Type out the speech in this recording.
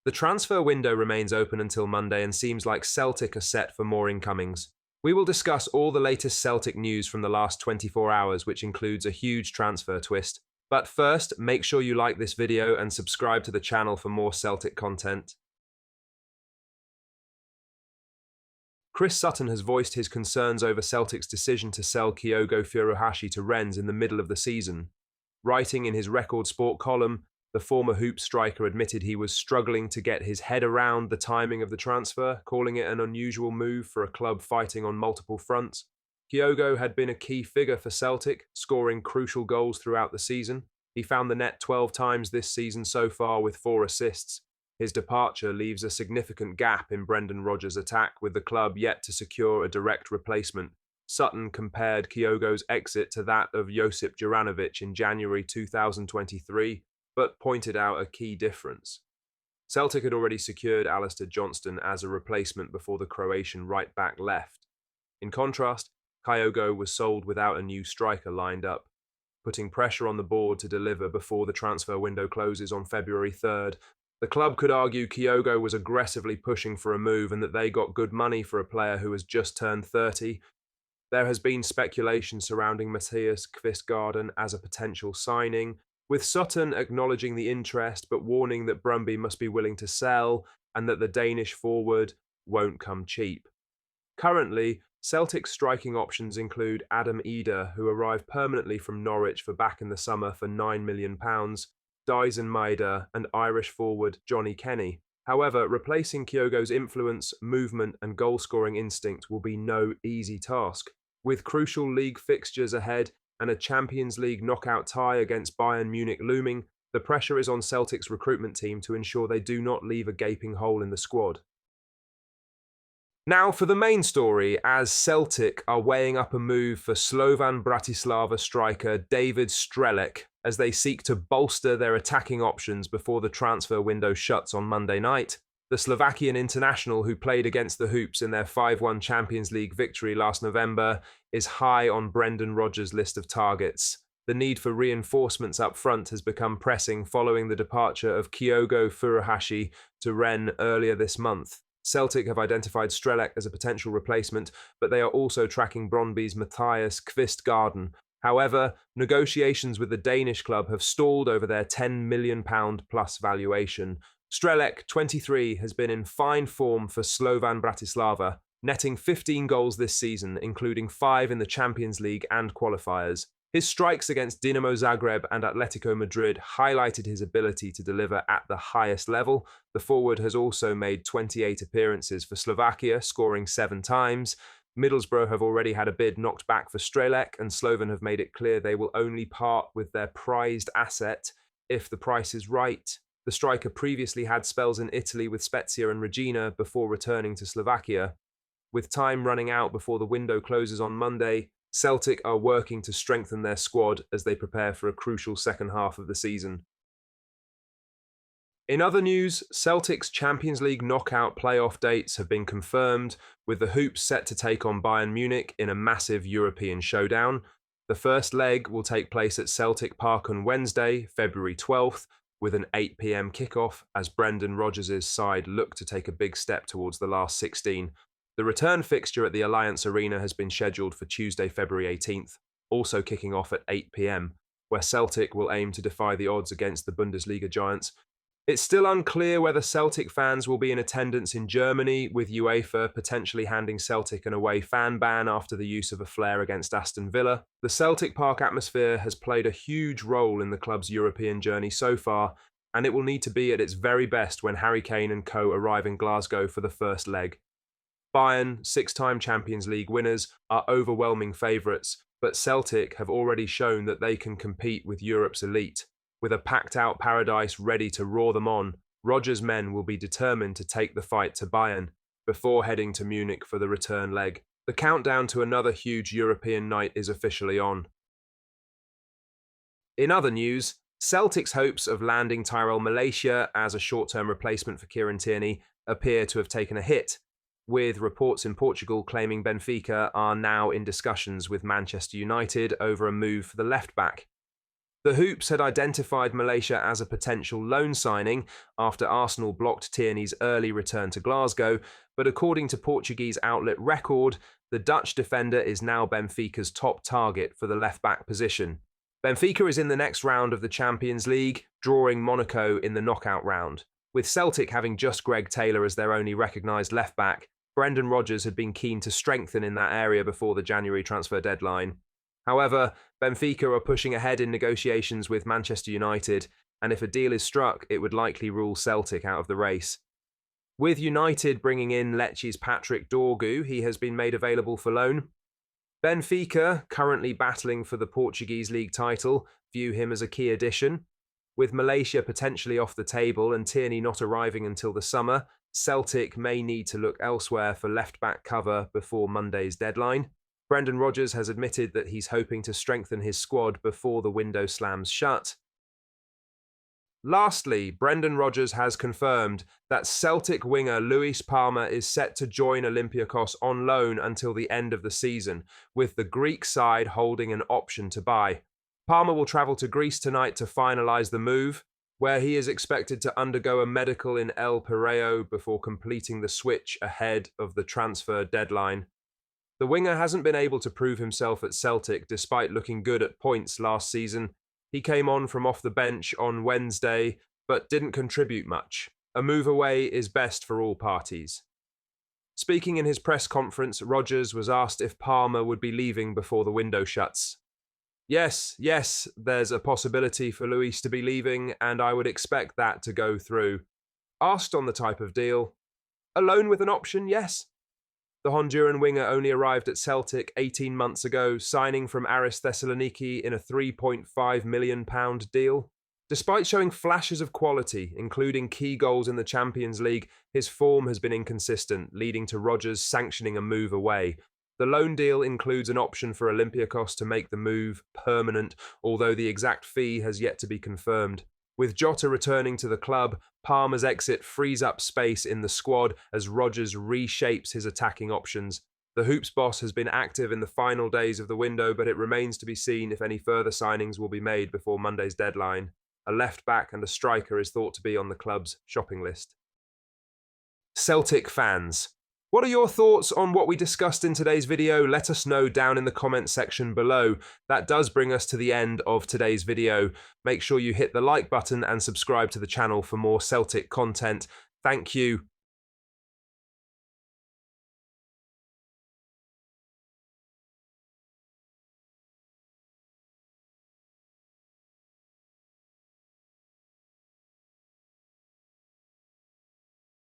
The transfer window remains open until Monday and seems like Celtic are set for more incomings. We will discuss all the latest Celtic news from the last 24 hours, which includes a huge transfer twist. But first, make sure you like this video and subscribe to the channel for more Celtic content. Chris Sutton has voiced his concerns over Celtic's decision to sell Kyogo Furuhashi to Rennes in the middle of the season. Writing in his Record Sport column, the former Hoops striker admitted he was struggling to get his head around the timing of the transfer, calling it an unusual move for a club fighting on multiple fronts. Kyogo had been a key figure for Celtic, scoring crucial goals throughout the season. He found the net 12 times this season so far with 4 assists. His departure leaves a significant gap in Brendan Rodgers' attack, with the club yet to secure a direct replacement. Sutton compared Kyogo's exit to that of Josip Juranovic in January 2023, but pointed out a key difference. Celtic had already secured Alistair Johnston as a replacement before the Croatian right-back left. In contrast, Kyogo was sold without a new striker lined up, putting pressure on the board to deliver before the transfer window closes on February 3rd. The club could argue Kyogo was aggressively pushing for a move and that they got good money for a player who has just turned 30. There has been speculation surrounding Matthias Kvistgaarden as a potential signing, with Sutton acknowledging the interest but warning that Brøndby must be willing to sell and that the Danish forward won't come cheap. Currently, Celtic's striking options include Adam Eder, who arrived permanently from Norwich for back in the summer for £9 million, Dyson Maeda, and Irish forward Johnny Kenny. However, replacing Kyogo's influence, movement and goal-scoring instinct will be no easy task. With crucial league fixtures ahead and a Champions League knockout tie against Bayern Munich looming, the pressure is on Celtic's recruitment team to ensure they do not leave a gaping hole in the squad. Now for the main story, as Celtic are weighing up a move for Slovan Bratislava striker David Strelec as they seek to bolster their attacking options before the transfer window shuts on Monday night. The Slovakian international, who played against the Hoops in their 5-1 Champions League victory last November, is high on Brendan Rodgers' list of targets. The need for reinforcements up front has become pressing following the departure of Kyogo Furuhashi to Rennes earlier this month. Celtic have identified Strelec as a potential replacement, but they are also tracking Brøndby's Matthias Kvistgaarden. However, negotiations with the Danish club have stalled over their £10 million plus valuation. Strelec, 23, has been in fine form for Slovan Bratislava, netting 15 goals this season, including 5 in the Champions League and qualifiers. His strikes against Dinamo Zagreb and Atletico Madrid highlighted his ability to deliver at the highest level. The forward has also made 28 appearances for Slovakia, scoring 7 times. Middlesbrough have already had a bid knocked back for Strelec, and Slovan have made it clear they will only part with their prized asset if the price is right. The striker previously had spells in Italy with Spezia and Regina before returning to Slovakia. With time running out before the window closes on Monday, Celtic are working to strengthen their squad as they prepare for a crucial second half of the season. In other news, Celtic's Champions League knockout playoff dates have been confirmed, with the Hoops set to take on Bayern Munich in a massive European showdown. The first leg will take place at Celtic Park on Wednesday, February 12th, with an 8 p.m. kickoff as Brendan Rodgers' side look to take a big step towards the last 16. The return fixture at the Allianz Arena has been scheduled for Tuesday, February 18th, also kicking off at 8 p.m, where Celtic will aim to defy the odds against the Bundesliga giants. It's still unclear whether Celtic fans will be in attendance in Germany, with UEFA potentially handing Celtic an away fan ban after the use of a flare against Aston Villa. The Celtic Park atmosphere has played a huge role in the club's European journey so far, and it will need to be at its very best when Harry Kane and co arrive in Glasgow for the first leg. Bayern, 6-time Champions League winners, are overwhelming favourites, but Celtic have already shown that they can compete with Europe's elite. With a packed-out Paradise ready to roar them on, Rodgers' men will be determined to take the fight to Bayern, before heading to Munich for the return leg. The countdown to another huge European night is officially on. In other news, Celtic's hopes of landing Tyrell Malaysia as a short-term replacement for Kieran Tierney appear to have taken a hit, with reports in Portugal claiming Benfica are now in discussions with Manchester United over a move for the left-back. The Hoops had identified Malaysia as a potential loan signing after Arsenal blocked Tierney's early return to Glasgow, but according to Portuguese outlet Record, the Dutch defender is now Benfica's top target for the left-back position. Benfica is in the next round of the Champions League, drawing Monaco in the knockout round. With Celtic having just Greg Taylor as their only recognised left-back, Brendan Rodgers had been keen to strengthen in that area before the January transfer deadline. However, Benfica are pushing ahead in negotiations with Manchester United, and if a deal is struck, it would likely rule Celtic out of the race. With United bringing in Lecce's Patrick Dorgu, he has been made available for loan. Benfica, currently battling for the Portuguese league title, view him as a key addition. With Malaysia potentially off the table and Tierney not arriving until the summer, Celtic may need to look elsewhere for left-back cover before Monday's deadline. Brendan Rodgers has admitted that he's hoping to strengthen his squad before the window slams shut. Lastly, Brendan Rodgers has confirmed that Celtic winger Luis Palma is set to join Olympiacos on loan until the end of the season, with the Greek side holding an option to buy. Palma will travel to Greece tonight to finalise the move, where he is expected to undergo a medical in El Pireo before completing the switch ahead of the transfer deadline. The winger hasn't been able to prove himself at Celtic despite looking good at points last season. He came on from off the bench on Wednesday, but didn't contribute much. A move away is best for all parties. Speaking in his press conference, Rodgers was asked if Palmer would be leaving before the window shuts. Yes, there's a possibility for Luis to be leaving, and I would expect that to go through. Asked on the type of deal, a loan with an option, yes. The Honduran winger only arrived at Celtic 18 months ago, signing from Aris Thessaloniki in a £3.5 million deal. Despite showing flashes of quality, including key goals in the Champions League, his form has been inconsistent, leading to Rodgers sanctioning a move away. The loan deal includes an option for Olympiacos to make the move permanent, although the exact fee has yet to be confirmed. With Jota returning to the club, Palmer's exit frees up space in the squad as Rodgers reshapes his attacking options. The Hoops boss has been active in the final days of the window, but it remains to be seen if any further signings will be made before Monday's deadline. A left-back and a striker is thought to be on the club's shopping list. Celtic fans, what are your thoughts on what we discussed in today's video? Let us know down in the comment section below. That does bring us to the end of today's video. Make sure you hit the like button and subscribe to the channel for more Celtic content. Thank you